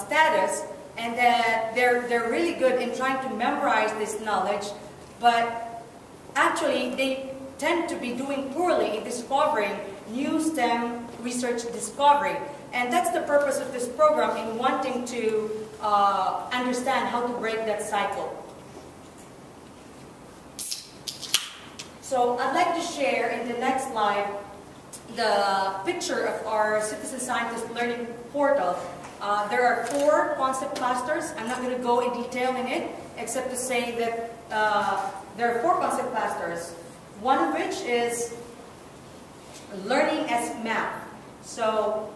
status, and that they're really good in trying to memorize this knowledge, but actually they tend to be doing poorly in discovering new STEM research discovery. And that's the purpose of this program, in wanting to understand how to break that cycle. So I'd like to share in the next slide the picture of our Citizen Scientist Learning Portal. There are 4 concept clusters. I'm not going to go in detail in it, except to say that there are 4 concept clusters, one of which is learning as math. So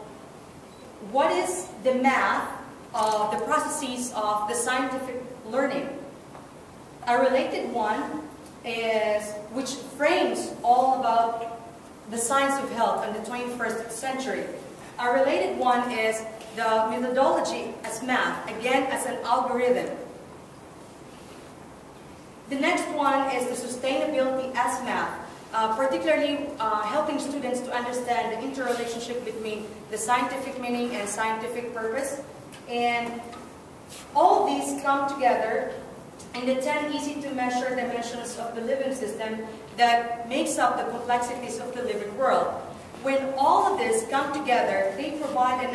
what is the math of the processes of the scientific learning? A related one is, which frames all about the science of health in the 21st century. A related one is the methodology as math, again as an algorithm. The next one is the sustainability as math, particularly helping students to understand the interrelationship between the scientific meaning and scientific purpose. And all these come together in the 10 easy-to-measure dimensions of the living system that makes up the complexities of the living world. When all of this come together, they provide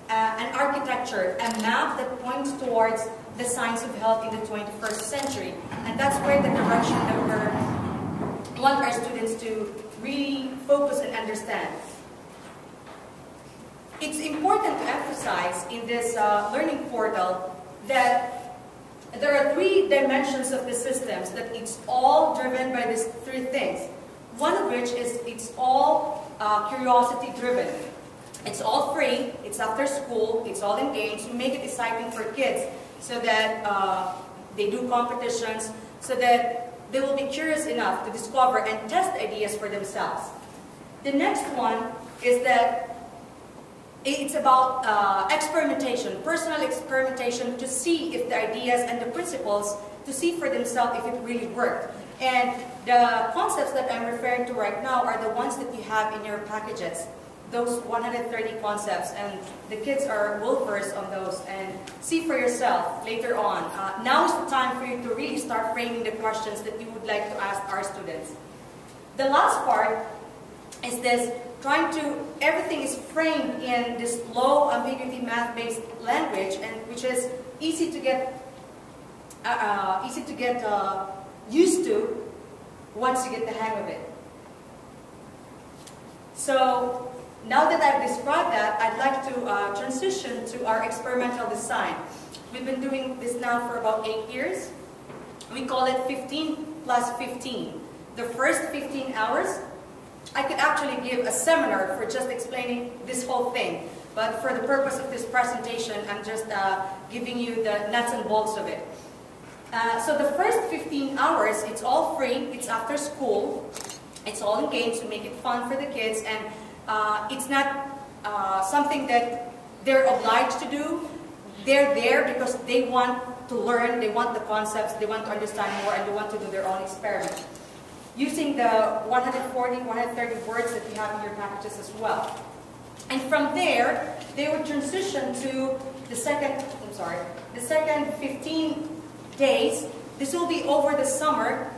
an architecture, a map that points towards the science of health in the 21st century. And that's where the direction that we want our students to really focus and understand. It's important to emphasize in this learning portal that there are 3 dimensions of the systems, that it's all driven by these 3 things. One of which is it's all curiosity driven. It's all free, it's after school, it's all in games. We make it exciting for kids so that they do competitions, so that they will be curious enough to discover and test ideas for themselves. The next one is that it's about experimentation, personal experimentation, to see if the ideas and the principles, to see for themselves if it really worked. And the concepts that I'm referring to right now are the ones that you have in your packages, those 130 concepts, and the kids are well versed on those, and see for yourself later on. Now is the time for you to really start framing the questions that you would like to ask our students. The last part is this, trying to, everything is framed in this low ambiguity math-based language, and which is easy to get used to once you get the hang of it. So now that I've described that, I'd like to transition to our experimental design. We've been doing this now for about 8 years. We call it 15 plus 15. The first 15 hours, I could actually give a seminar for just explaining this whole thing. But for the purpose of this presentation, I'm just giving you the nuts and bolts of it. So the first 15 hours, it's all free, it's after school, it's all in games to make it fun for the kids, and it's not something that they're obliged to do. They're there because they want to learn, they want the concepts, they want to understand more, and they want to do their own experiment, using the 140, 130 words that you have in your packages as well. And from there, they would transition to the second 15 days. This will be over the summer.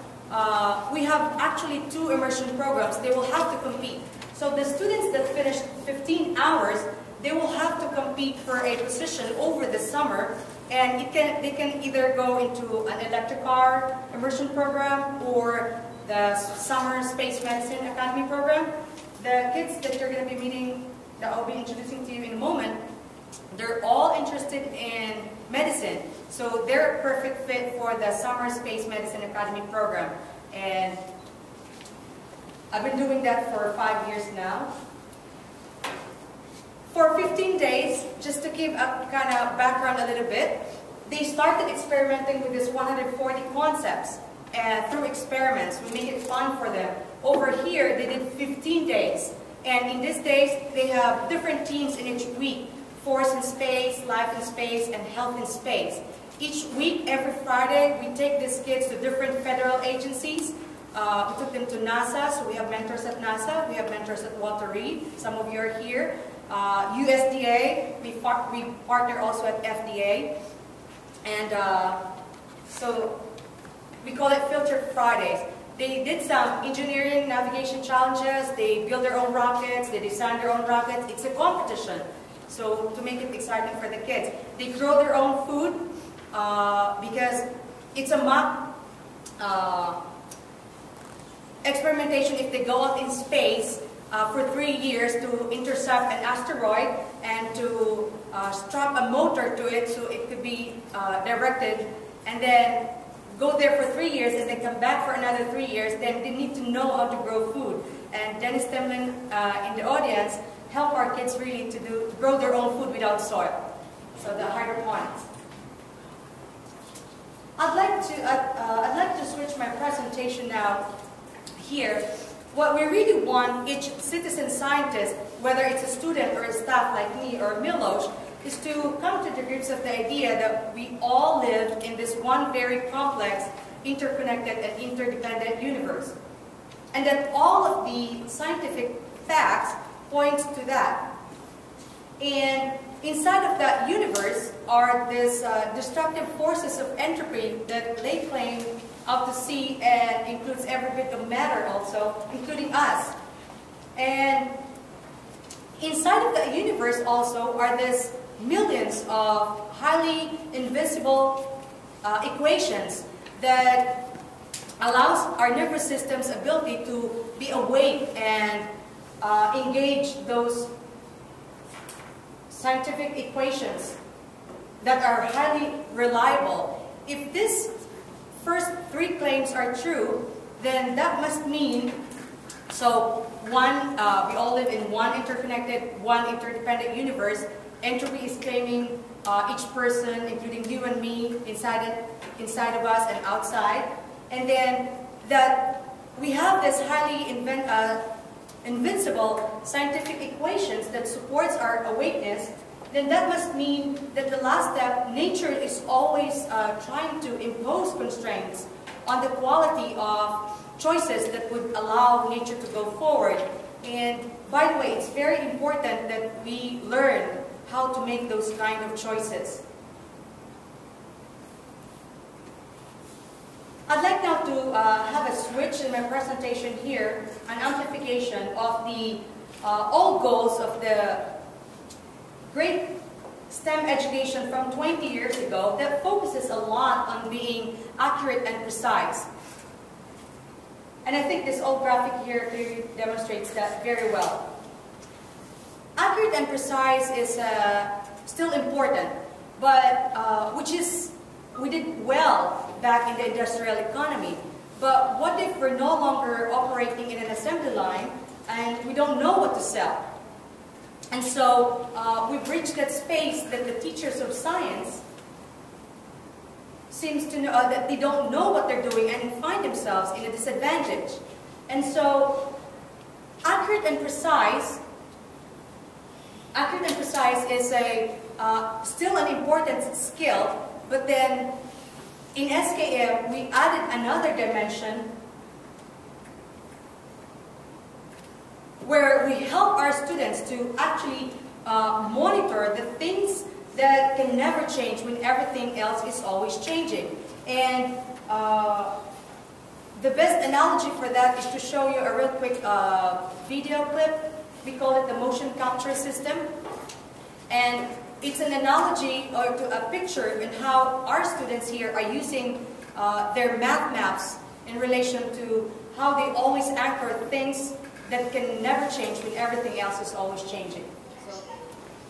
We have actually 2 immersion programs. They will have to compete. So the students that finish 15 hours, they will have to compete for a position over the summer, and they can either go into an electric car immersion program or the Summer Space Medicine Academy program. The kids that you're going to be meeting, that I'll be introducing to you in a moment, they're all interested in medicine. So they're a perfect fit for the Summer Space Medicine Academy program. And I've been doing that for 5 years now. For 15 days, just to give a kind of background a little bit, they started experimenting with this 140 concepts. Through experiments, we make it fun for them. Over here, they did 15 days. And in these days, they have different teams in each week. Force in space, life in space, and health in space. Each week, every Friday, we take these kids to different federal agencies. We took them to NASA, so we have mentors at NASA. We have mentors at Walter Reed. Some of you are here. USDA, we partner also at FDA, and so we call it Filter Fridays. They did some engineering navigation challenges, they build their own rockets, they design their own rockets. It's a competition, so to make it exciting for the kids. They grow their own food because it's a mock experimentation if they go out in space for 3 years to intercept an asteroid and to strap a motor to it so it could be directed, and then go there for 3 years and then come back for another 3 years. Then they need to know how to grow food. And Dennis Temlin in the audience help our kids really to grow their own food without soil. So the hydroponics. I'd like to switch my presentation now here. What we really want each citizen scientist, whether it's a student or a staff like me or Milos, is to come to the grips of the idea that we all live in this one very complex, interconnected and interdependent universe. And that all of the scientific facts point to that. And inside of that universe are these destructive forces of entropy that lay claim out to sea and includes every bit of matter also, including us. And inside of that universe also are these millions of highly invisible equations that allows our nervous system's ability to be awake and engage those scientific equations that are highly reliable. If these first 3 claims are true, then that must mean, so one, we all live in one interconnected, one interdependent universe. Entropy is claiming each person, including you and me, inside of us and outside. And then that we have this highly invincible scientific equations that supports our awakeness, then that must mean that the last step, nature is always trying to impose constraints on the quality of choices that would allow nature to go forward. And by the way, it's very important that we learn how to make those kind of choices. I'd like now to have a switch in my presentation here, an amplification of the old goals of the great STEM education from 20 years ago that focuses a lot on being accurate and precise. And I think this old graphic here clearly demonstrates that very well. Accurate and precise is still important, but we did well back in the industrial economy. But what if we're no longer operating in an assembly line and we don't know what to sell? And so we've reached that space that the teachers of science seems to know that they don't know what they're doing and find themselves in a disadvantage. And so accurate and precise is still an important skill, but then in SKM we added another dimension where we help our students to actually monitor the things that can never change when everything else is always changing. And the best analogy for that is to show you a real quick video clip. We call it the motion capture system. And it's an analogy or to a picture in how our students here are using their math maps in relation to how they always anchor things that can never change when everything else is always changing.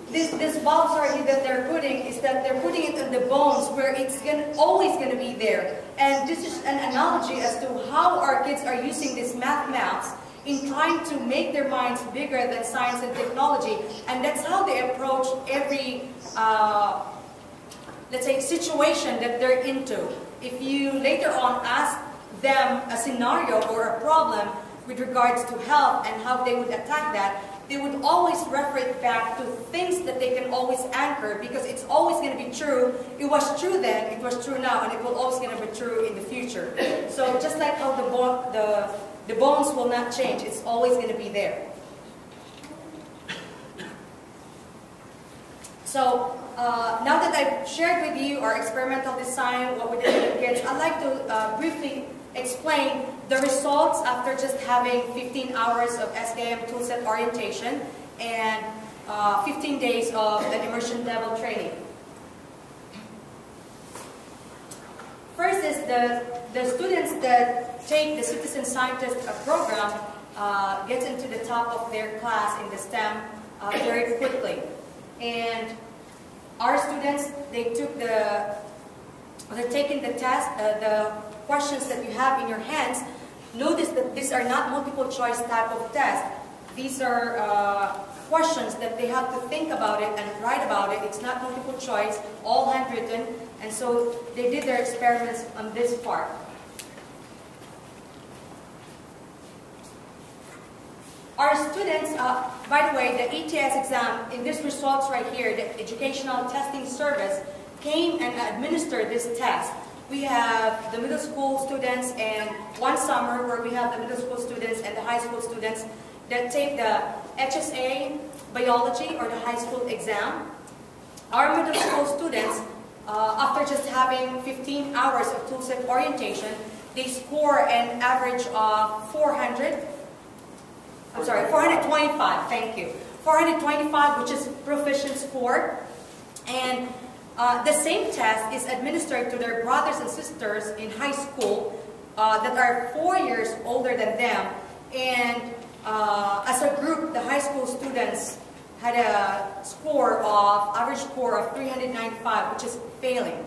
So this bulb sorry that they're putting is that they're putting it in the bones where it's always going to be there. And this is an analogy as to how our kids are using these math maps in trying to make their minds bigger than science and technology. And that's how they approach every, let's say, situation that they're into. If you later on ask them a scenario or a problem with regards to health and how they would attack that, they would always refer it back to things that they can always anchor, because it's always going to be true. It was true then, it was true now, and it will always going to be true in the future. So just like how the bones will not change, it's always going to be there. So now that I've shared with you our experimental design, what we did with the kids, I'd like to briefly explain the results after just having 15 hours of SKM toolset orientation and 15 days of an immersion level training. First is the students that take the citizen scientist program gets into the top of their class in the STEM very quickly. And our students, they're taking the test, the questions that you have in your hands. Notice that these are not multiple choice type of tests. These are questions that they have to think about it and write about it. It's not multiple choice, all handwritten. And so they did their experiments on this part. Our students, by the way, the ETS exam, in these results right here, the Educational Testing Service came and administered this test. We have the middle school students and one summer where we have the middle school students and the high school students that take the HSA biology or the high school exam. Our middle school students, after just having 15 hours of toolset orientation, they score an average of 425, thank you. 425, which is proficient score. And the same test is administered to their brothers and sisters in high school that are 4 years older than them. And as a group, the high school students had a average score of 395, which is failing.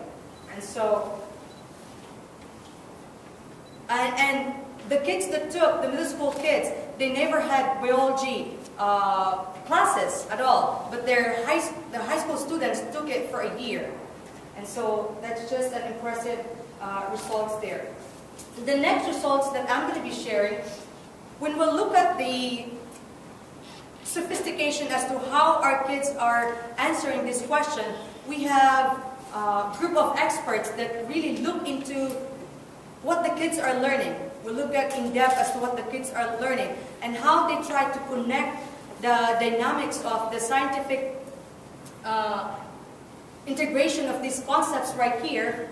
And so, and the kids that took, the middle school kids, they never had biology classes at all, but the high school students took it for a year. And so that's just an impressive results there. The next results that I'm going to be sharing, when we look at the sophistication as to how our kids are answering this question, we have a group of experts that really look into what the kids are learning. We look at in depth as to what the kids are learning and how they try to connect the dynamics of the scientific integration of these concepts right here.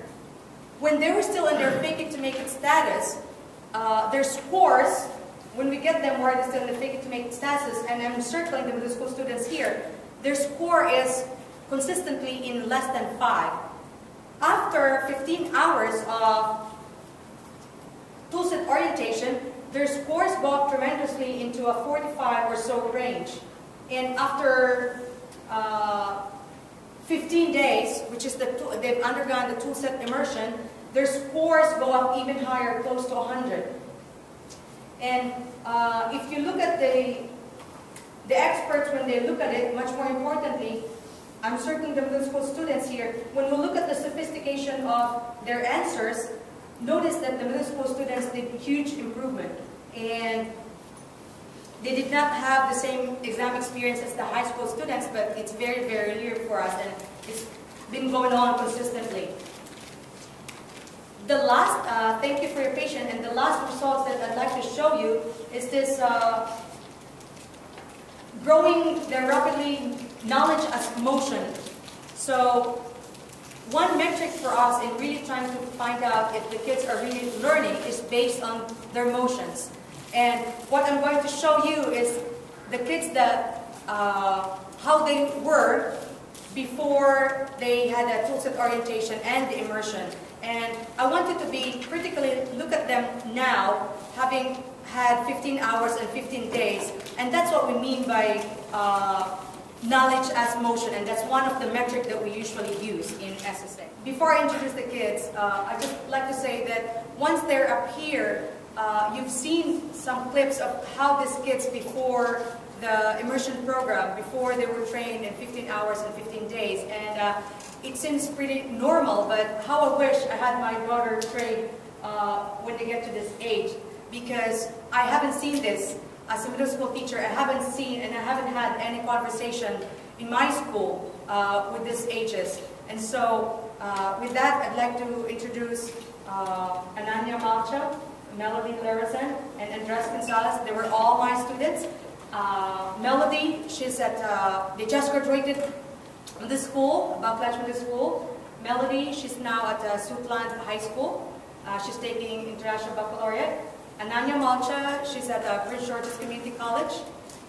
When they were still in their fake it to make it status, their scores, when we get them where they're still in the fake it to make it status, and I'm circling the middle school students here, their score is consistently in less than 5. After 15 hours of toolset orientation, their scores go up tremendously into a 45 or so range. And after 15 days, which is they've undergone the toolset immersion, their scores go up even higher, close to 100. And if you look at the experts, when they look at it, much more importantly, I'm certain the middle school students here, when we look at the sophistication of their answers, notice that the middle school students did huge improvement. And they did not have the same exam experience as the high school students, but it's very, very clear for us, and it's been going on consistently. The last, thank you for your patience, and the last results that I'd like to show you is this growing their rapidly knowledge as motion. So one metric for us in really trying to find out if the kids are really learning is based on their motions. And what I'm going to show you is the kids that, how they were before they had a toolset orientation and the immersion. And I want you to be critically look at them now, having had 15 hours and 15 days. And that's what we mean by knowledge as motion, and that's one of the metrics that we usually use in SSA. Before I introduce the kids, I'd just like to say that once they're up here, you've seen some clips of how these kids before the immersion program, before they were trained in 15 hours and 15 days. And it seems pretty normal, but how I wish I had my daughter trained when they get to this age, because I haven't seen this. As a middle school teacher, I haven't seen and I haven't had any conversation in my school with these ages. And so with that, I'd like to introduce Ananya, Malcha, Melody, Lirazan, and Andres Gonzales. They were all my students. Melody, she's at, they just graduated In the school, about the school, Melody, she's now at Suitland High School. She's taking International Baccalaureate. Ananya Malcha, she's at Prince George's Community College.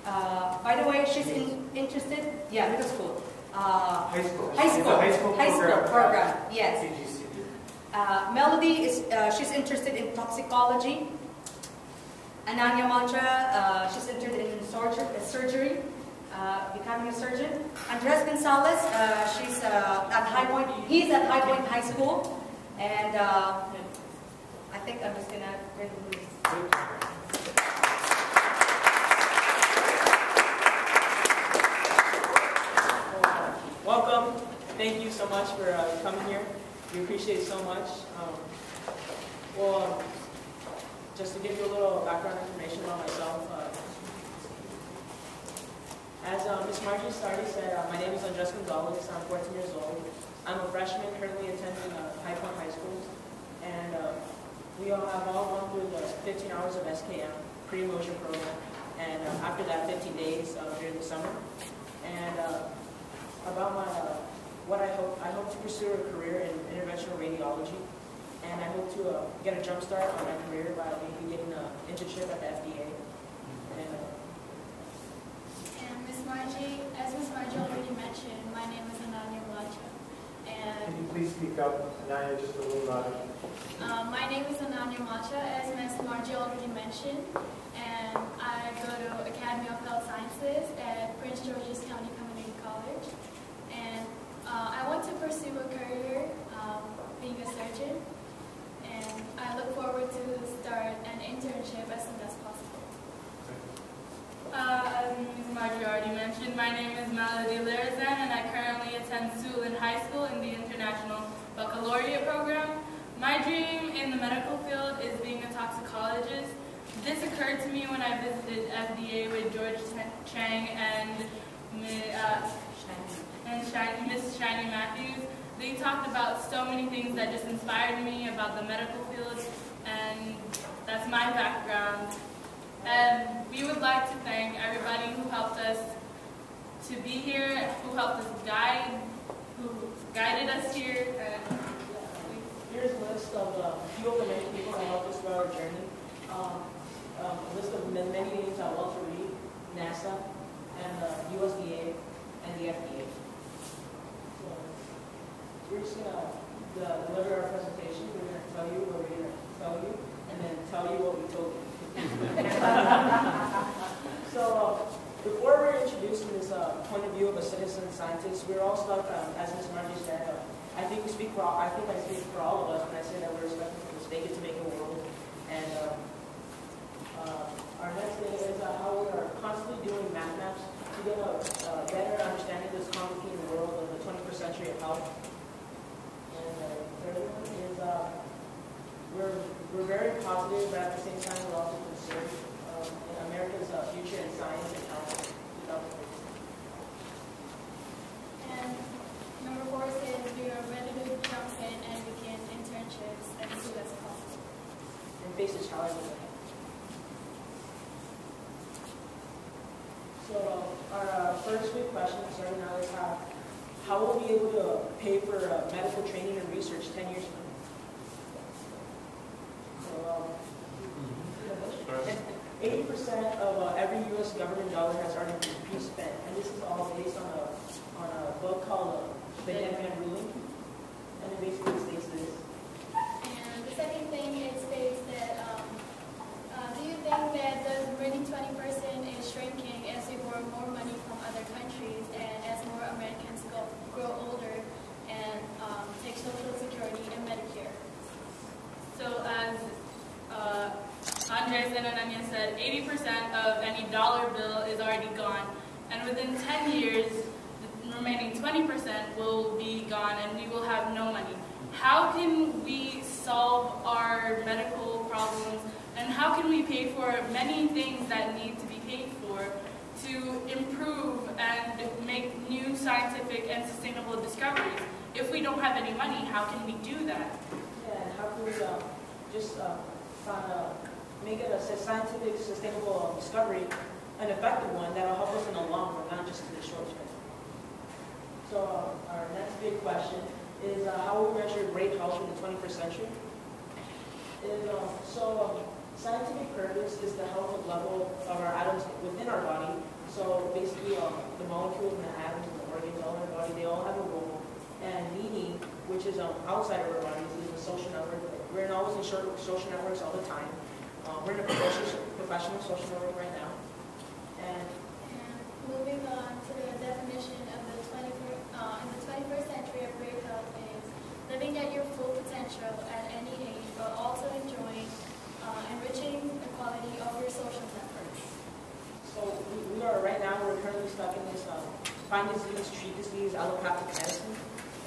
By the way, she's interested, middle school. High school. High school program, yes. Melody, she's interested in toxicology. Ananya Malcha, she's interested in surgery, becoming a surgeon. Andres Gonzales, he's at High Point High School. And I think I'm just going to bring Luis. Welcome. Thank you so much for coming here. We appreciate it so much. Just to give you a little background information about myself. As Ms. Margie already said, my name is Andres Gonzales. I'm 14 years old. I'm a freshman currently attending High Point High School. And we all have gone through the 15 hours of SKM, pre-immersion program. And after that, 15 days during the summer. And about what I hope to pursue a career in interventional radiology, and I hope to get a jump start on my career by maybe getting an internship at the FDA. And Ms. Margie, as Ms. Margie already mentioned, my name is Ananya Malcha, and can you please speak up, Ananya, just a little louder? My name is Ananya Malcha, as Ms. Margie already mentioned, and I go to Academy of Health Sciences at Prince George's County Community College. And I want to pursue a career being a surgeon, and I look forward to start an internship as soon as possible. As Ms. Margie already mentioned, my name is Lirazan, and I currently attend Suitland High School in the International Baccalaureate program. My dream in the medical field is being a toxicologist. This occurred to me when I visited FDA with George Chang and Miss Shiny Matthews. They talked about so many things that just inspired me about the medical field, and that's my background. And we would like to thank everybody who helped us to be here, who helped us guide, who guided us here. And here's a list of a few of the many people that helped us throughout our journey. A list of many names I want to read: NASA, and USDA, and the FDA. So we're just going to deliver our presentation. We're going to tell you what we're going to tell you, and then tell you what we told you. So before we're introducing this point of view of a citizen scientist, we're all stuck, as Ms. Margie said, I think I speak for all of us when I say that we're stuck to mistake it to make a world. And our next thing is how we are constantly doing math maps to get a better understanding of this complicated world of the 21st century of health. And the third one is we're very positive, but at the same time we're also concerned in America's future in science and health. And number 4 says we are ready to jump in and begin internships as soon as possible. And face the challenges ahead. So our first big question starting now is how will we be able to pay for medical training and research 10 years from now? So 80% of every U.S. government dollar has already been pre-spent, and this is all based on a book called The Dead Man Ruling, and it basically states this. And the second thing, it states that do you think that the remaining 20% is shrinking as we borrow more money from other countries and as more Americans grow older and take Social Security and Medicare? so as Andres and Ananya said, 80% of any dollar bill is already gone. And within 10 years, the remaining 20% will be gone and we will have no money. How can we solve our medical problems, and how can we pay for many things that need to be paid for to improve and make new scientific and sustainable discoveries? If we don't have any money, how can we do that? Yeah, and how can we just make it a scientific, sustainable discovery, an effective one that will help us in the long run, not just in the short term. So our next big question is how we measure great health in the 21st century. Scientific purpose is the health level of our atoms within our body. So basically, the molecules and the atoms and the organs all in our body, they all have a role. And meaning, which is outside of our bodies, is a social network. We're always in social networks all the time. We're in a professional social network right now. And moving on to the definition of the 21st century of great health is living at your full potential at any age, but also enjoying enriching the quality of your social networks. so we are right now, we're currently stuck in this find disease, treat disease, allopathic medicine.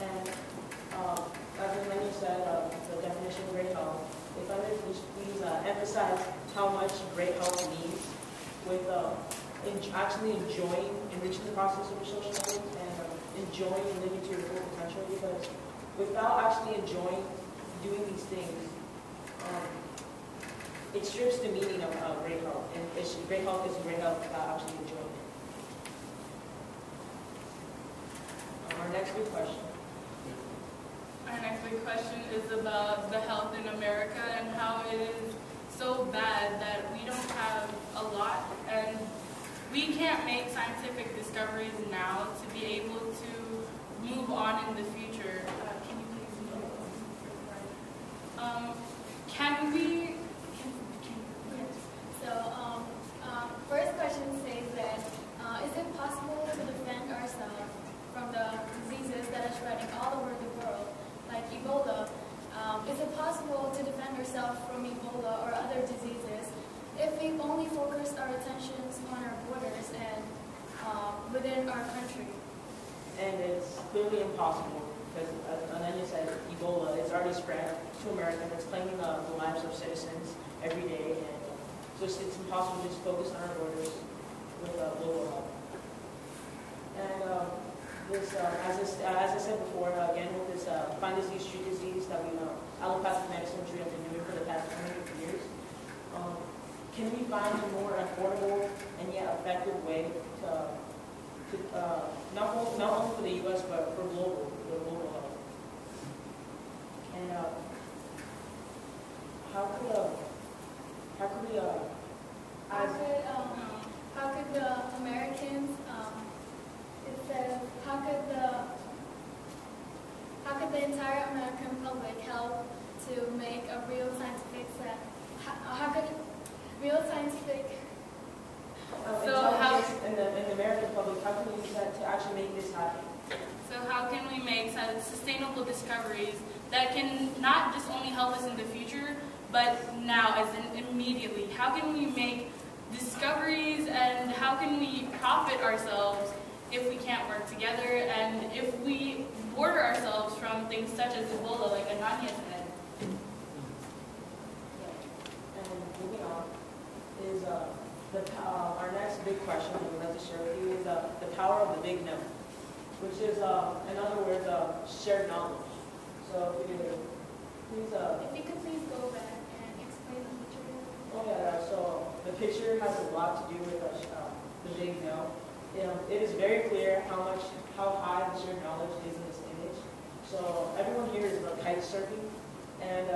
And as Ananya said, the definition of great health, if I may please emphasize how much great health means with actually enriching the process of your social networks and enjoying and living to your full potential, because without actually enjoying doing these things, it strips the meaning of great health. And great health is great health without actually enjoying it. Our next big question. Our next big question is about the health in America and how it is so bad that we don't have a lot, and we can't make scientific discoveries now to be able to move on in the future. Can you please move on? Can we? So, first question says that, is it possible to defend ourselves from the diseases that are spreading all over the world, like Ebola? Is it possible to defend ourselves from Ebola or other diseases if we only focused our attentions on our borders and within our country? And it's clearly impossible, because as Ananya said, Ebola is already spread to America, and it's claiming the lives of citizens every day. And so it's impossible to just focus on our borders with global health. And as I said before, again, with this find disease, treat disease that we know, allopathic medicine, which we have been doing for the past 100 years, can we find a more affordable and yet effective way to not only for the U.S. but for global health? And how could the Americans how could the entire American public help to make a real scientific how could real scientific intelligence in the American public, how can we use that to actually make this happen? So how can we make sustainable discoveries that can not just only help us in the future, but now, as in immediately? How can we make discoveries, and how can we profit ourselves if we can't work together, and if we border ourselves from things such as Ebola, like Ananya said? And moving on is our next big question that we'd like to share with you is the power of the big no, which is, in other words, shared knowledge. So if you could please go back and explain the picture. Oh yeah, so the picture has a lot to do with the big no. It is very clear how high the shared knowledge is in this image. So everyone here is about kite surfing, and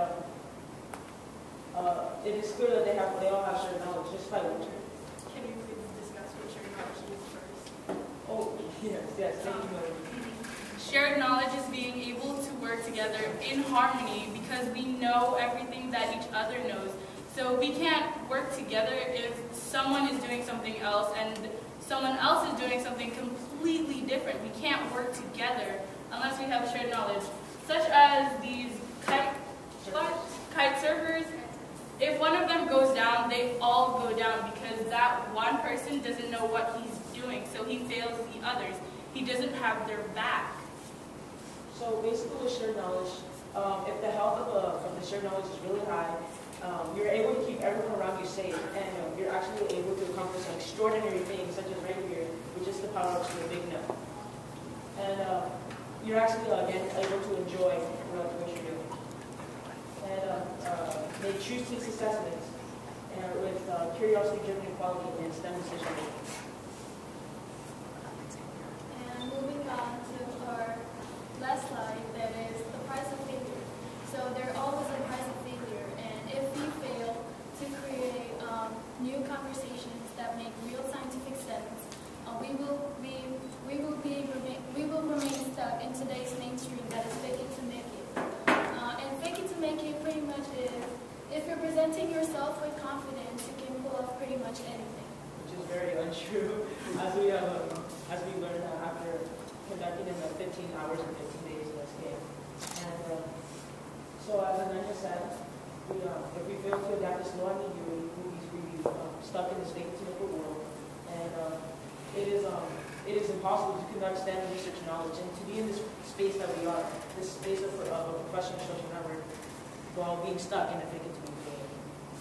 it is clear that they all have shared knowledge just by winter. Can you please discuss what shared knowledge is first? Oh yes, thank you. Shared knowledge is being able to work together in harmony because we know everything that each other knows. So we can't work together if someone is doing something else and someone else is doing something completely different. We can't work together unless we have shared knowledge, such as these kite surfers. If one of them goes down, they all go down because that one person doesn't know what he's doing, so he fails the others. He doesn't have their back. So basically with shared knowledge, if the health of the shared knowledge is really high, you're able to keep everyone around you safe, and you're actually able to accomplish some extraordinary things, such as right here, which is the power of the big no. And you're actually, again, able to enjoy what you're doing. And make choose to success in it, and with curiosity-driven equality and STEM decision making. And moving on to yourself with confidence, you can pull off pretty much anything. Which is very untrue, as we learned after conducting in the 15 hours and 15 days of this game. And so as Ananya said, if we fail to adapt this law immediately, we'll be stuck in this fake-it-to-make-it world. And it is impossible to conduct standard research knowledge and to be in this space that we are, this space of a professional social network, while being stuck in a fake-it-to-make-it game.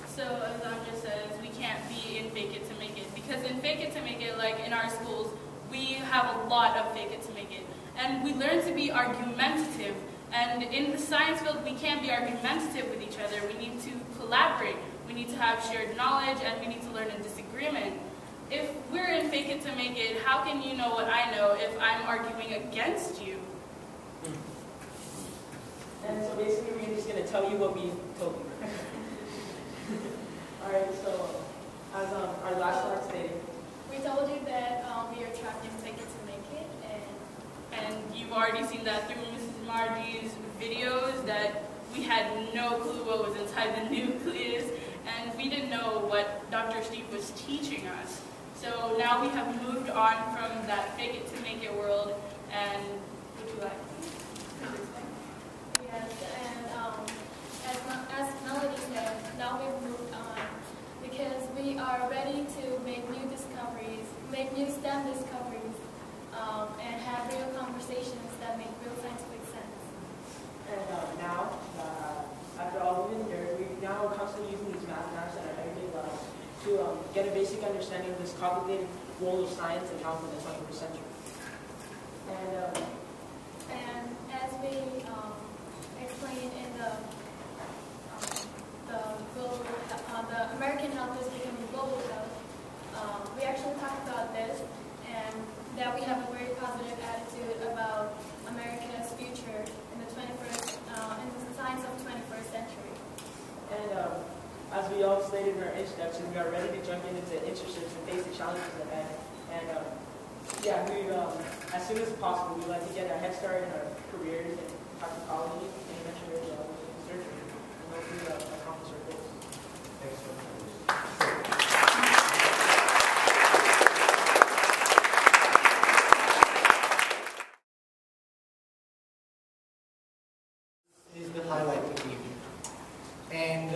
So as Anja says, we can't be in fake it to make it, because in fake it to make it, like in our schools, we have a lot of fake it to make it. And we learn to be argumentative. And in the science field, we can't be argumentative with each other. We need to collaborate. We need to have shared knowledge, and we need to learn in disagreement. If we're in fake it to make it, how can you know what I know if I'm arguing against you? And so basically, we're just going to tell you what we told you. All right, so as our last slide stated, We told you that we are trapped in fake it to make it, And you've already seen that through Mrs. Margie's videos that we had no clue what was inside the nucleus, and we didn't know what Dr. Steve was teaching us. So now we have moved on from that fake it to make it world, and would you like to explain? yes, and as Melody said, now we've moved on because we are ready to make new discoveries, make new STEM discoveries, and have real conversations that make real scientific sense. and now, after all we've endured, we're now constantly using these math in our everyday lives to get a basic understanding of this complicated role of science and health in the 21st century. And as we explained in the American health is becoming global health, we actually talked about this, and that we have a very positive attitude about America's future in the 21st, in the science of 21st century. And as we all stated in our introduction, we are ready to jump into internships and face the challenges ahead. And yeah, as soon as possible, we'd like to get a head start in our careers in toxicology, intervention radiology, and surgery, and hopefully accomplish our goals. Thanks so much. Is the highlight of the evening. And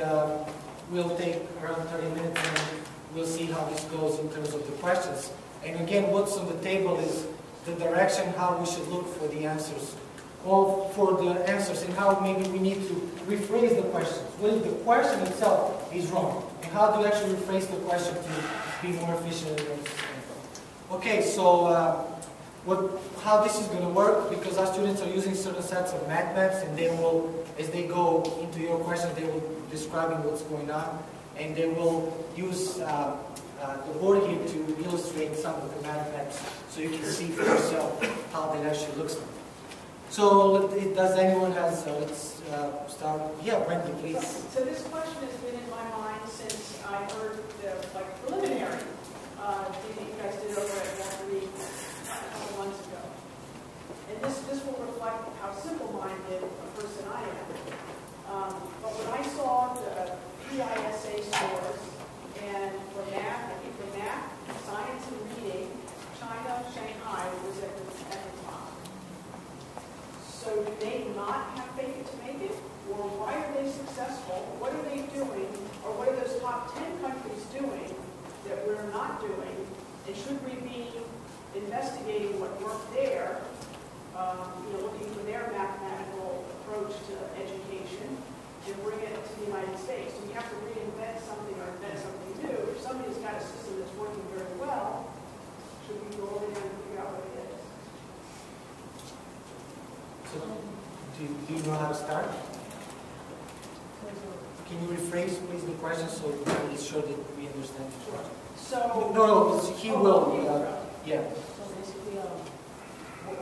we'll take around 30 minutes and we'll see how this goes in terms of the questions. And again, what's on the table is the direction, how we should look for the answers, or for the answers, and how maybe we need to rephrase the questions. What if the question itself is wrong? And how do you actually rephrase the question to be more efficient and more sustainable? Okay, so how this is going to work, because our students are using certain sets of math maps, and they will, as they go into your questions, they will be describing what's going on, and they will use the board here to illustrate some of the math maps so you can see for yourself how that actually looks like. So, does anyone has, let's start. Yeah, Brenda, please. So this question has been in my mind since I heard the preliminary thing that you guys did over at Walter a couple months ago. And this will reflect how simple-minded a person I am. But when I saw the PISA scores, and for math, I think for math, science, and reading, China, Shanghai was at the top. So do they not have fake it to make it? Or why are they successful? What are they doing? Or what are those top 10 countries doing that we're not doing? And should we be investigating what worked there, looking for their mathematical approach to education, and bring it to the United States? So we have to reinvent something or invent something new. If somebody's got a system that's working very well, should we go over there and figure out what it is? So, do you know how to start? Can you rephrase, please, the question so we're sure that we understand the question? So No, he will. Yeah. So basically,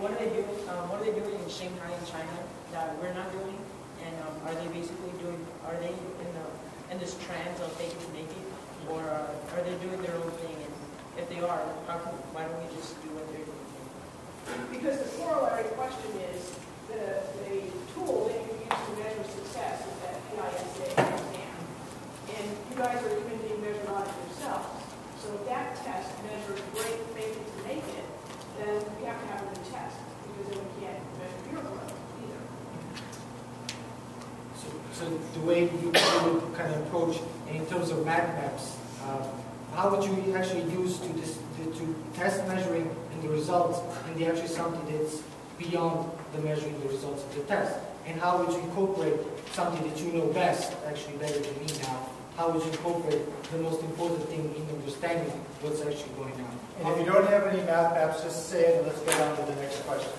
what are they doing? What are they doing in Shanghai and China that we're not doing? And are they basically doing? Are they in this trends of fake it to make it, or are they doing their own thing? And if they are, why don't we just do what they're doing? because the corollary question is the tool that you use to measure success is that PISA exam. And you guys are of math maps, how would you actually use to test measuring and the results and the actually something that's beyond the measuring the results of the test? And how would you incorporate something that you know best, actually better than me now? How would you incorporate the most important thing in understanding what's actually going on? And if you don't have any math maps, just say it and let's go on to the next question.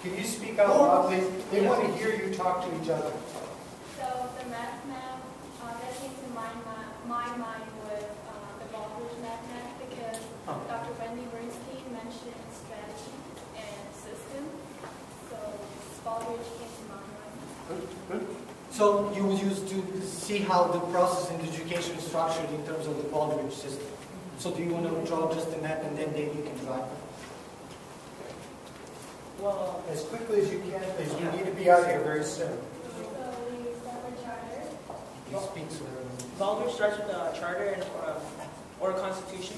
Can you speak out loud, please? They want to hear you talk to each other. So the math map, that came to my mind with the Baldridge math map because Dr. Wendy Bernstein mentioned strategy and system. So Baldridge came to my mind. Good. So you would use to see how the process in education is structured in terms of the Baldridge system. So do you want to draw just a map and then you can drive? Well, As quickly as you can, please. We need to be out here very soon. So we start with charter. You speak so everyone. Baldridge starts with a charter and or a constitution.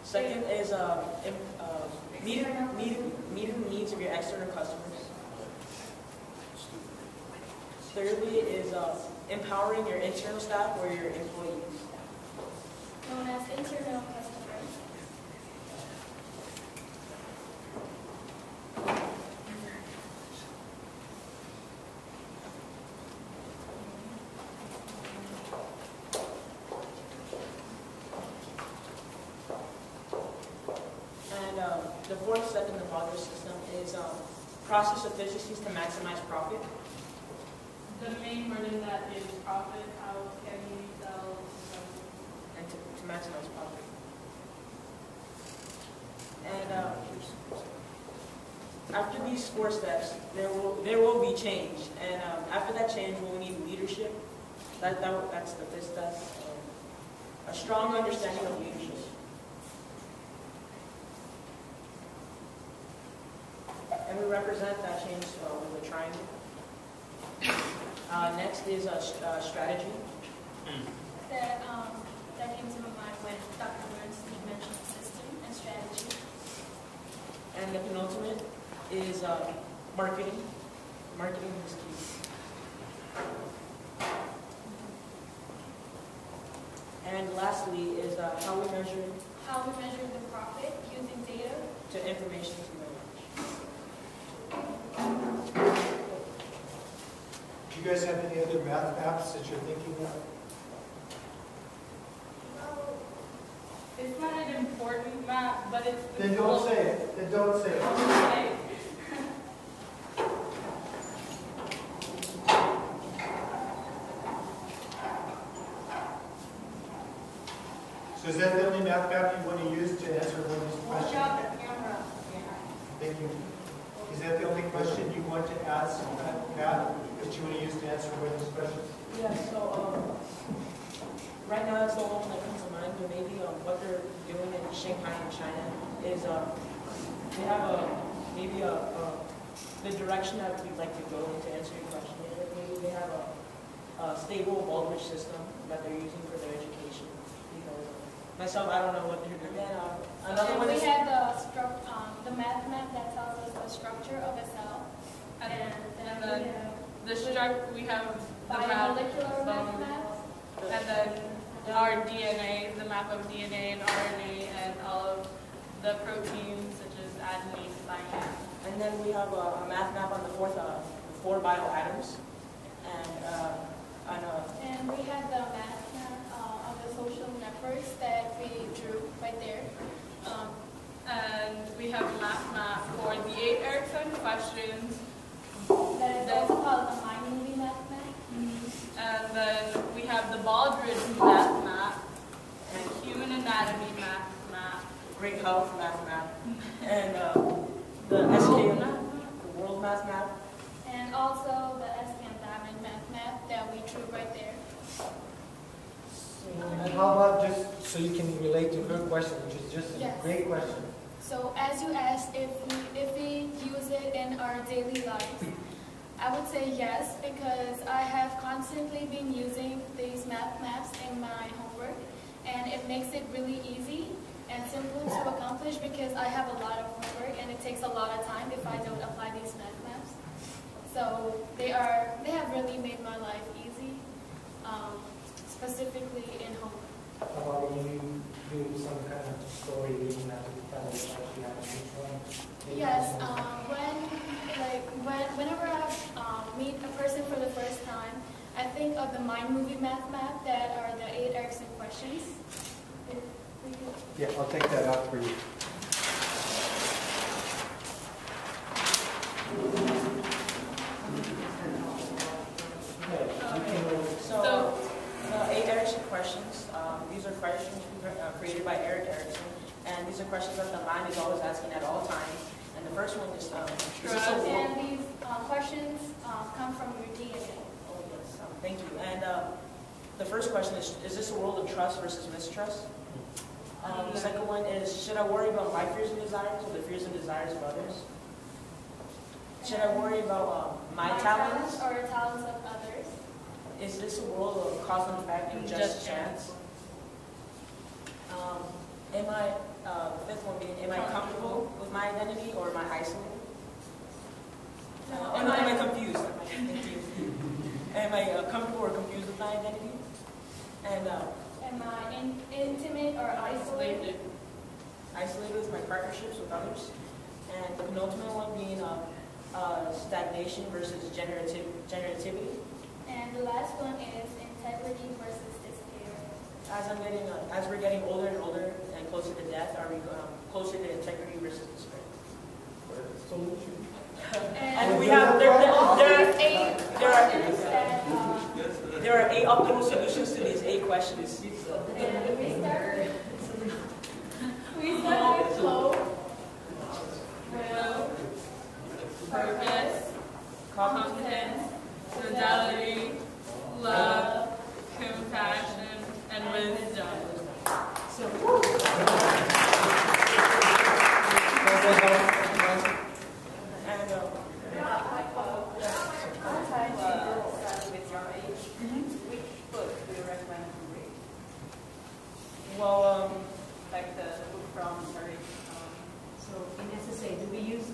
Second is meeting the needs of your external customers. Thirdly is empowering your internal staff or your employees. Known as internal customers. The fourth step in the Baldridge system is process efficiencies to maximize profit. The main word in that is profit. How can we sell And to maximize profit. And after these four steps, there will be change. And after that change, we'll need leadership. That's the fifth step. A strong understanding of leadership. And we represent that change with a triangle. Next is strategy. That came to my mind when Dr. Bernstein mentioned system and strategy. And the penultimate is marketing. Marketing is key. And lastly is how we measure the profit using data to information to knowledge. Do you guys have any other math maps that you're thinking of? It's not an important map, but it's the Then don't say it. Then don't say it. Okay. So is that the only math map you want to use to answer one of these Watch questions? out, the camera. Thank you. Is that the only question you want to ask, Matt, that you want to use to answer one of these questions? Yeah, so right now that's the only one that comes to mind, but maybe what they're doing in Shanghai and China is they have the direction that we'd like to go in to answer your question. Maybe they have a stable Baldridge system that they're using for their education. Because myself, I don't know what they're doing. Another and one we is had the math map that tells us the structure of a cell. And then then we have the map, biomolecular math map. and then our DNA, the map of DNA and RNA, and all of the proteins such as adenine, thymine. and then we have a math map on the four bioatoms, And we had the math map of the social networks that we drew right there. And we have a map for the 8 Erickson questions. That is also called the MyMovie math map. And then we have the Baldridge math map and human anatomy math map. great health math map, and the SK map, the world math map. And also the SPM diamond math map that we drew right there. And how about just so you can relate to her question, which is just a Yes. great question. So as you asked if we use it in our daily lives, I would say yes, because I have constantly been using these math maps in my homework, and it makes it really easy and simple to accomplish because I have a lot of homework and it takes a lot of time if I don't apply these math maps. So they have really made my life easy, specifically in homework. How about you do some kind of story reading that you tell us actually happened? Which one? Yes, whenever I meet a person for the first time, I think of the mind movie math map that are the 8 Erickson questions. Yeah, I'll take that out for you. So, 8 Erickson questions. These are questions created by Eric Erickson, and these are questions that the mind is always asking at all times. And the first one is this a world? And these questions come from your DNA. Oh yes, thank you. And the first question is this a world of trust versus mistrust? The second one is, should I worry about my fears and desires or the fears and desires of others? Should I worry about my talents or the talents of others? Is this a world of cause and effect and just chance? The fifth one being, am I comfortable with my identity or am I isolated? Am I confused? Am I comfortable or confused with my identity? And am I intimate or isolated? Isolated with my partnerships with others. And the penultimate one being stagnation versus generativity. And the last one is integrity versus despair. As we're getting older and older and closer to death, are we closer to integrity versus despair? And we have there are 8 optimal solutions to these 8 questions. And we start with flow, will, purpose, competence, fidelity, love, compassion, and wisdom. Which book do you recommend to read? Well, Like the book from Arreglo. So in SSA, do we use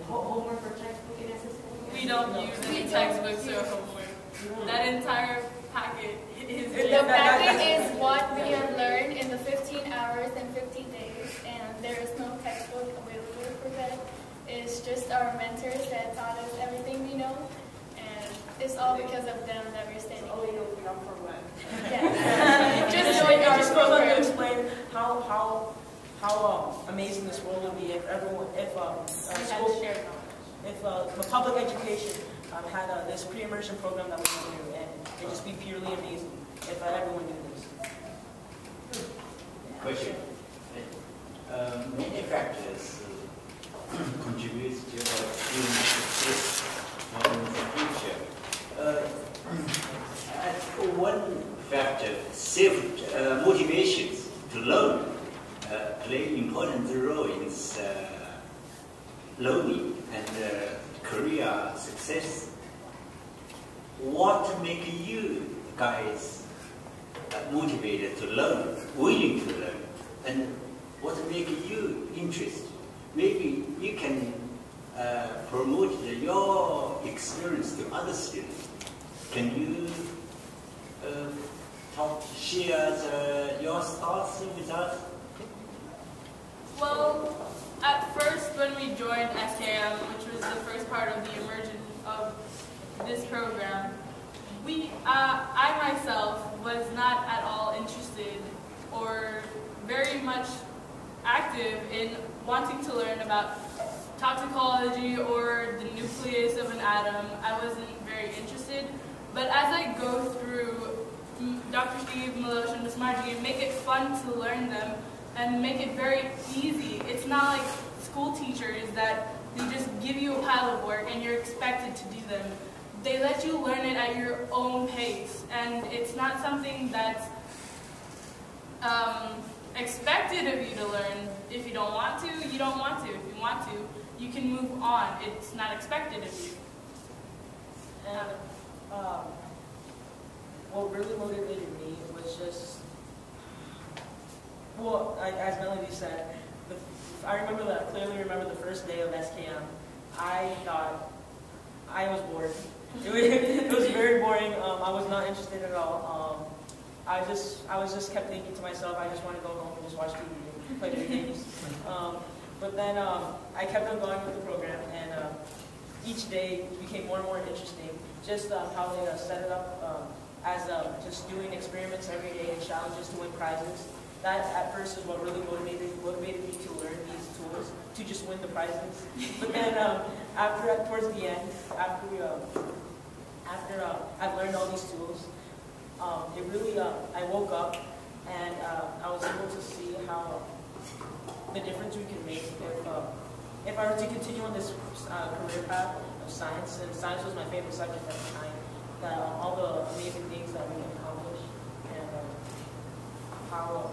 homework or textbook in SSA? We don't use any textbooks or homework. That entire packet is the packet is what we have learned in the 15 hours and 15 days, and there is no textbook available for that. It's just our mentors that taught us everything we know, and it's all because of them that we're standing Oh, here. you'll be up for what? Yeah. Just doing our just goes on to program. explain how amazing this world would be if public education had this pre-immersion program that we can do, and it'd just be purely amazing if everyone did this. Question. Many factors contribute to our student success in the future. One factor, self-motivations to learn, play an important role in learning and career success. What makes you guys motivated to learn, willing to learn, and what makes you interested? Maybe you can promote your experience to other students. Can you share your thoughts with us? Well, at first when we joined SKM, which was the first part of the immersion of this program, I myself was not at all interested or very much active in wanting to learn about toxicology or the nucleus of an atom. I wasn't very interested. But as I go through Dr. Steve, Milos, and Miss Margie, and make it fun to learn them and make it very easy. It's not like school teachers that they just give you a pile of work and you're expected to do them. They let you learn it at your own pace, and it's not something that's expected of you to learn. If you don't want to, you don't want to. If you want to, you can move on. It's not expected of you. And what really motivated me was just, well, as Melody said, I clearly remember the first day of SKM. I I was bored. It was very boring. I was not interested at all. I was just kept thinking to myself, I just want to go home and just watch TV and play video games. But then I kept on going with the program, and each day became more and more interesting. Just how they set it up as just doing experiments every day and challenges to win prizes. That at first is what really motivated me to learn these tools, to just win the prizes. But then towards the end, after I've learned all these tools, it really, I woke up and I was able to see how the difference we can make if I were to continue on this career path of science, and science was my favorite subject at the time, that all the amazing things that we can accomplish, and how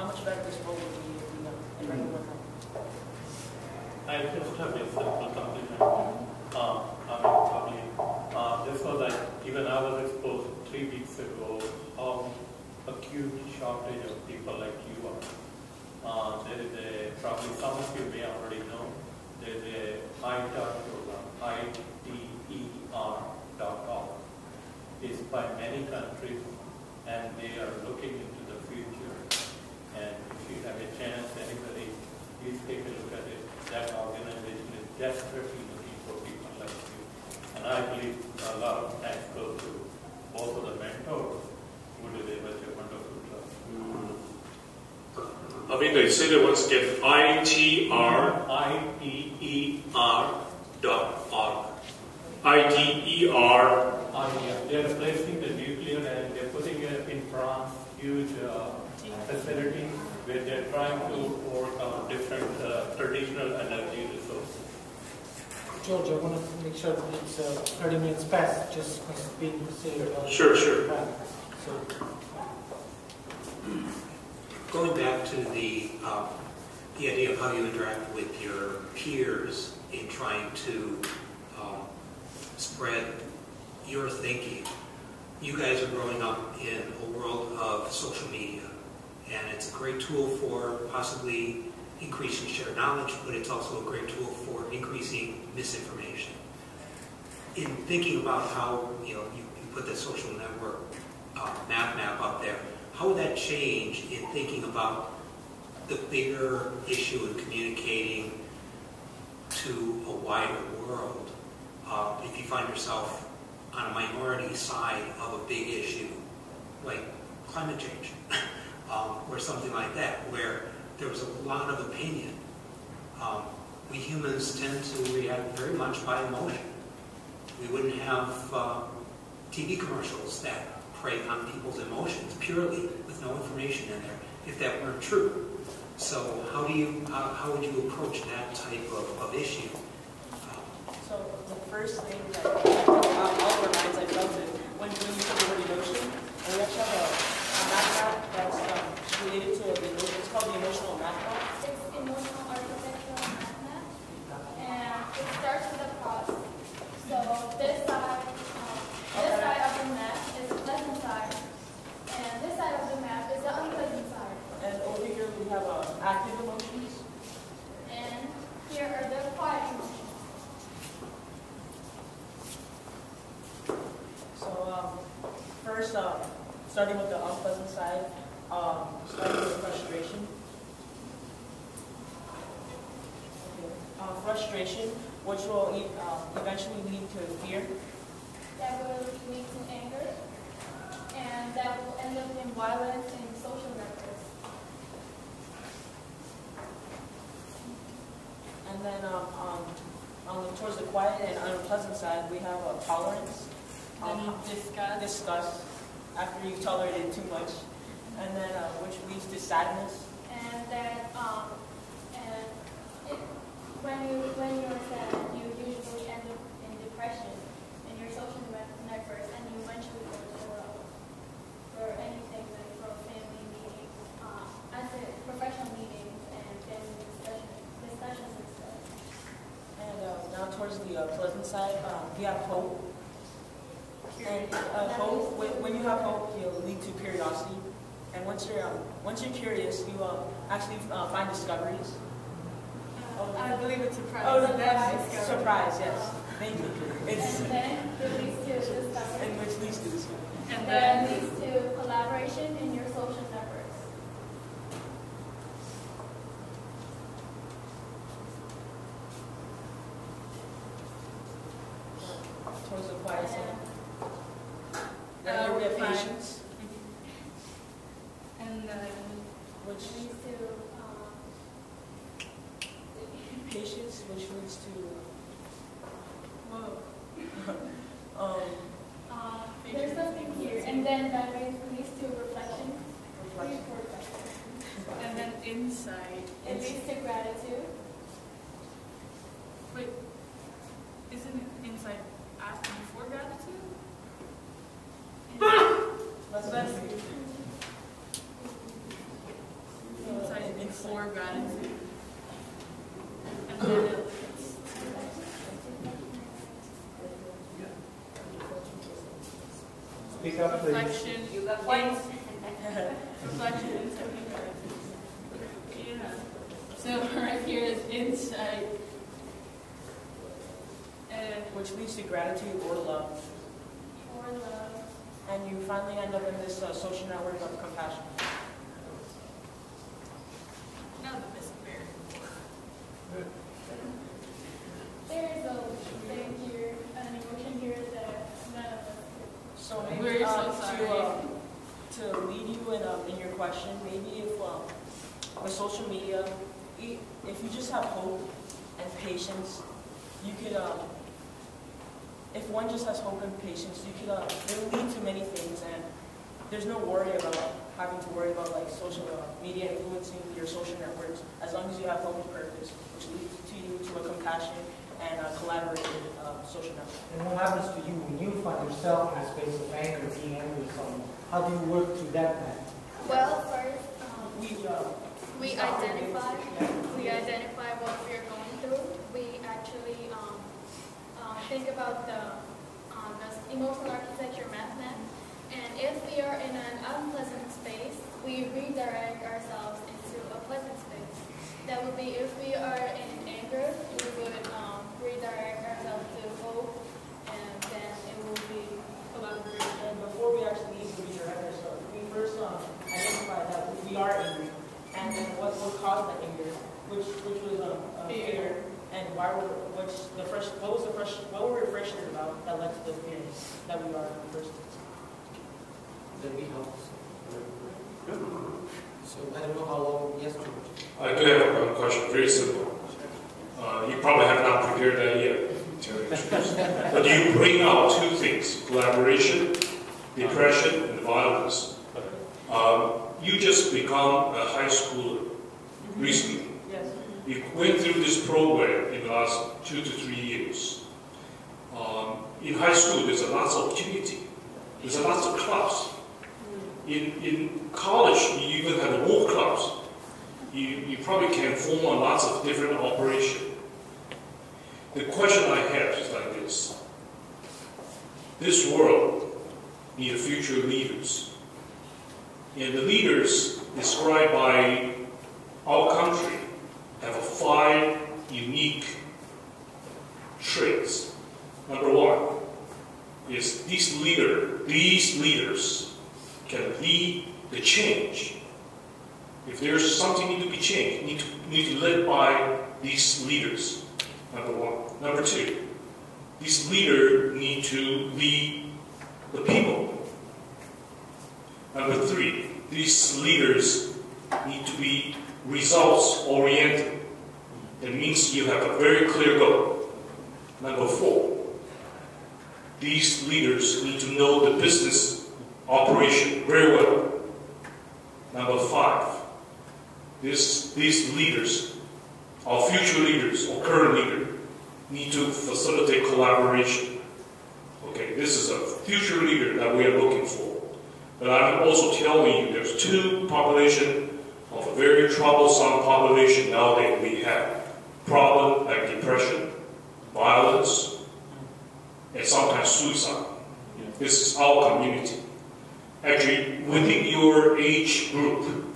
much better this world would be if everyone would have. I just have a simple compliment. This was like, even I was exposed 3 weeks ago, how acute shortage of people like you are. There is probably some of you may already know, there is a ITER program, ITER.org. It's by many countries, and they are looking into the future. And if you have a chance, anybody, please take a look at it. That organization is desperately looking for people like you. And I believe a lot of thanks goes to both of the mentors who deliver such a wonderful job. I think they said it once again, ITER.org. ITER. They are replacing the nuclear, and they're putting in France huge facility where they're trying to work on different traditional energy resources. George, I want to make sure that it's 30 minutes past, just being said. Sure. So, going back to the idea of how you interact with your peers in trying to spread your thinking. You guys are growing up in a world of social media, and it's a great tool for possibly increasing shared knowledge, but it's also a great tool for increasing misinformation. In thinking about how you put the social network map up there, how would that change in thinking about the bigger issue in communicating to a wider world? If you find yourself on a minority side of a big issue, like climate change, or something like that, where there was a lot of opinion. We humans tend to react very much by emotion. We wouldn't have TV commercials that prey on people's emotions purely with no information in there if that weren't true. So how would you approach that type of issue? So the first thing that all of our minds I felt it when you said the word emotion, and we actually have a math that's related to the emotion. It's called the emotional math map. It's emotional architectural math map, and it starts with a cross. So this side of the map is the pleasant side, and this side of the map is the unpleasant side. And over here we have active emotions. And here are the quiet emotions. So first, starting with the unpleasant side, starting with frustration. Okay. Frustration, which will eventually lead to fear. That will lead to anger, and that will end up in violence and social networks. And then towards the quiet and unpleasant side, we have tolerance. Disgust after you've tolerated too much, and then which leads to sadness. And that when you're sad, you usually end up in depression in your social networks, and you eventually go for anything like for family meetings, professional meetings, and family discussions and stuff. And now towards the pleasant side, we have hope. And hope, when you have hope, you'll lead to curiosity. And once you're curious, you actually find discoveries. I believe it's surprise. Oh, no, That's that's surprise, yes. Thank you. It's, And then it leads to discovery. and which leads to discovery. And then leads to collaboration in your social networks. Towards the quiet side. Then we have fine. patience, And which Leads to patience, which leads to whoa. there's something here, and then that leads to reflection. reflection. And then insight. It leads to gratitude. Wait, isn't it insight asking for gratitude? That's Insight for gratitude. And then it Speak up, please. reflection. You got points. Reflection, insight, and gratitude. Yeah. So right here is insight. And which leads to gratitude or love. Or love. And you finally end up in this social network of compassion. now the missing bear. There is a thing here, an emotion here that none of us So maybe We're so sorry. to lead you in your question, maybe if with social media, if you just have hope and patience, you could, if one just has hope and patience, you could, it'll lead to many things, and there's no worry about having to worry about like social media influencing your social networks, as long as you have hope and purpose, which leads to you to a compassion and a collaborative social network. And what happens to you when you find yourself in a space of anger, being angry with someone? How do you work through that then? Well, first, We we identify what we are going through. We actually think about the emotional architecture method. And if we are in an unpleasant space, we redirect ourselves into a pleasant space. That would be if we are in anger, we would redirect ourselves to hope, and then it will be collaboration. And before we actually redirect ourselves, we first identify that we are angry, and then what caused that anger, which was fear, and what were we frustrated about that led to the fear that we are in the first place. That we help. So I don't know how long. Yes, George. I do have a question, very simple. You probably have not prepared that yet, to tell you the truth. But you bring out two things, collaboration, depression, and violence. You just become a high schooler recently. Yes. You went through this program in the last 2 to 3 years. In high school, there's a lot of opportunity. There's a lot of clubs. In college, you even have more clubs. You probably can form on lots of different operations. The question I have is like this. This world needs future leaders. And the leaders described by our country have 5 unique traits. Number 1 is these leaders can lead the change. If there's something need to be changed, need to be led by these leaders. Number 1. Number 2, these leaders need to lead the people. Number 3, these leaders need to be results oriented. It means you have a very clear goal. Number 4, these leaders need to know the business operation very well. Number 5, these leaders, our future leaders or current leader, need to facilitate collaboration. Okay, this is a future leader that we are looking for. But I'm also telling you there's 2 populations of a very troublesome population nowadays. We have problem like depression, violence, and sometimes suicide. This is our community. Actually, within your age group,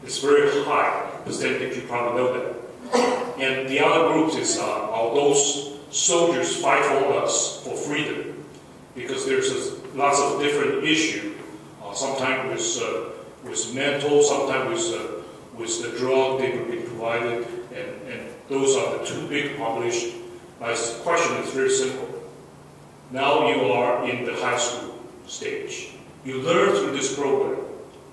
it's very high percentage, you probably know that. And the other group is those soldiers fight for us for freedom, because there's lots of different issues. Sometimes with mental, sometimes with the drug they were being provided, and those are the two big populations. My question is very simple. Now you are in the high school stage. You learn through this program.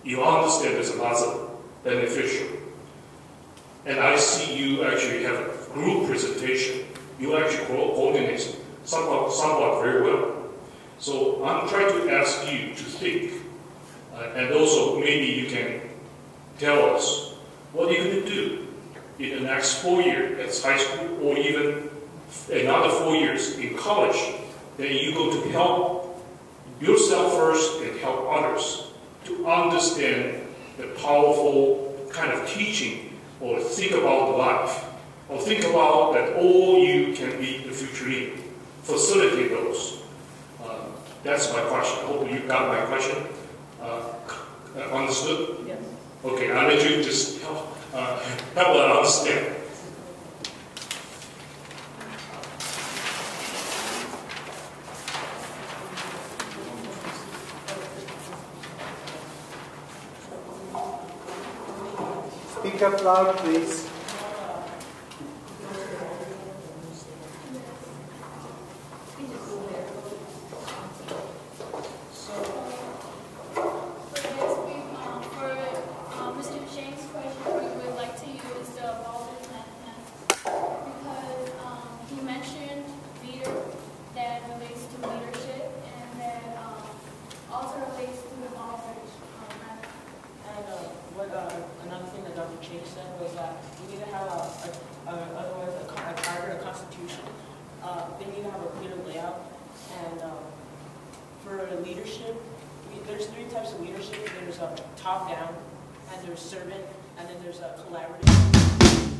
You understand there's lots of beneficial. And I see you actually have a group presentation. You actually coordinate somewhat very well. So I'm trying to ask you to think, and also maybe you can tell us what you're going to do in the next 4 years at high school, or even another 4 years in college. Then you go to help yourself first and help others to understand the powerful kind of teaching, or think about life, or think about that all you can be the future leader. Facilitate those. That's my question. I hope you got my question. Understood? Yes. Okay, I'll let you just help understand. Speak up loud, please. Another thing that Dr. Chase said was that we need to have a charter, a constitution. They need to have a clear layout. And for leadership, there's 3 types of leadership. There's top-down, and there's servant, and then there's a collaborative.